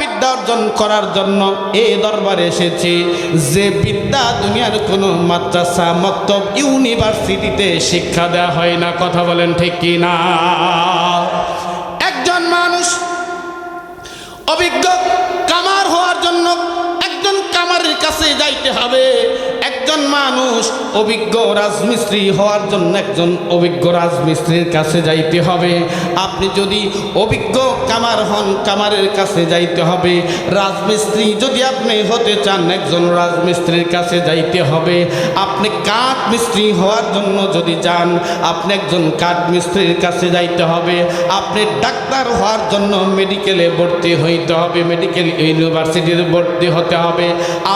বিদ্যা অর্জন করার জন্য এই দরবারে এসেছি, যে বিদ্যা দুনিয়ার কোনো মাদ্রাসা, মক্তব, ইউনিভার্সিটিতে শিক্ষা দেওয়া হয় না। কথা বলেন ঠিক কি না? একজন মানুষ অভিজ্ঞ কামার হওয়ার জন্য একজন কামারের কাছে যাইতে হবে। একজন মানুষ অভিজ্ঞ রাজমিস্ত্রি হওয়ার জন্য একজন অভিজ্ঞ রাজমিস্ত্রির কাছে যাইতে হবে। আপনি যদি অভিজ্ঞ কামার হন, কামারের কাছে যাইতে হবে। রাজমিস্ত্রি যদি আপনি হতে চান, একজন রাজমিস্ত্রির কাছে যাইতে হবে। আপনি কাঠ মিস্ত্রি হওয়ার জন্য যদি যান, আপনি একজন কাঠ মিস্ত্রির কাছে যাইতে হবে। আপনি ডাক্তার হওয়ার জন্য মেডিকেলে ভর্তি হইতে হবে, মেডিকেল ইউনিভার্সিটিতে ভর্তি হতে হবে।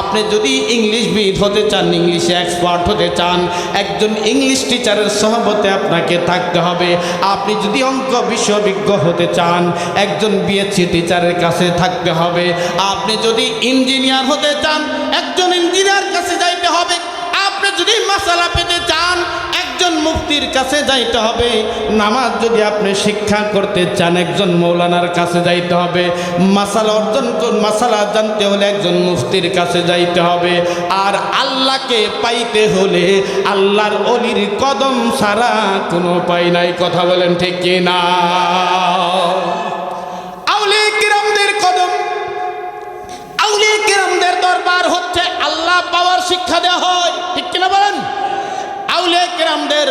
আপনি যদি ইংলিশবিদ হতে চান, ইংলিশে এক্সপার্ট হতে চান, একজন ইংলিশ টিচারের সহবতে আপনাকে থাকতে হবে। আপনি যদি অঙ্ক বিশ্ববিজ্ঞ হতে চান, একজন বিএসসি টিচারের কাছে থাকতে হবে। আপনি যদি ইঞ্জিনিয়ার হতে চান, একজন ইঞ্জিনিয়ার কাছে যাইতে হবে। আপনি যদি মাসালা পেতে চান, একজন মুফতির কাছে যাইতে হবে। নামাজ যদি আপনি শিক্ষা করতে চান, একজন মৌলানার কাছে যাইতে হবে। মাসালা জানতে হলে একজন মুফতির কাছে যাইতে হবে। আর আল্লাহকে পাইতে হলে আল্লাহর অলির কদম ছাড়া কোনো উপায় নাই। কথা বলেন ঠিক কি না? আউলিয়া কিরামদের কদম, আউলিয়া কিরামদের দরবার হচ্ছে আল্লাহ পাওয়ার শিক্ষা দেওয়া হয়। ঠিক কিনা বলেন? আউলিয়া কিরামদের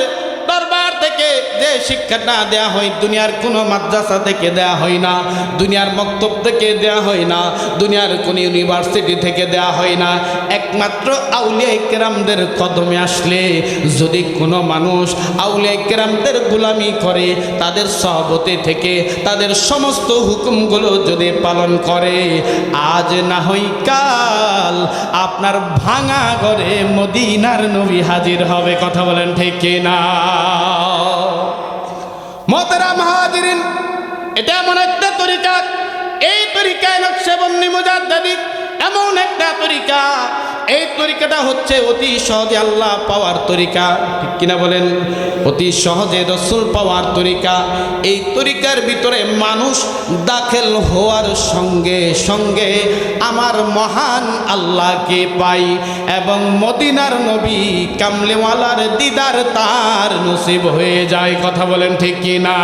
দরবার থেকে যে শিক্ষাটা দেয়া হয়, দুনিয়ার কোনো মাদ্রাসা থেকে দেয়া হয় না, দুনিয়ার মক্তব থেকে দেয়া হয় না, দুনিয়ার কোনো ইউনিভার্সিটি থেকে দেয়া হয় না। একমাত্র আউলিয়া কিরামদের কদমে আসলে যদি কোনো মানুষ আউলিয়া কিরামদের গোলামি করে, তাদের সহবতে থেকে তাদের সমস্ত হুকুমগুলো যদি পালন করে, আজ না হয় কাল আপনার ভাঙা ঘরে মদিনার নবী হাজির হবে। কথা বলেন ঠিক কিনা? মোহতারাম হাজিরিন, এটা এমন একটা তরিকা, এই তরিকায় নকশবন্দি মুজাদ্দিদ এমন একটা তরিকা, এই তরিকাটা হচ্ছে অতি সহজে আল্লাহ পাওয়ার তরিকা। ঠিক কিনা বলেন? অতি সহজে রসুল পাওয়ার তরিকা। এই তরিকার ভিতরে মানুষ দাখিল হওয়ার সঙ্গে সঙ্গে আমার মহান আল্লাহকে পাই এবং মদিনার নবী কামলেওয়ালার দিদার তার নসিব হয়ে যায়। কথা বলেন ঠিক কিনা?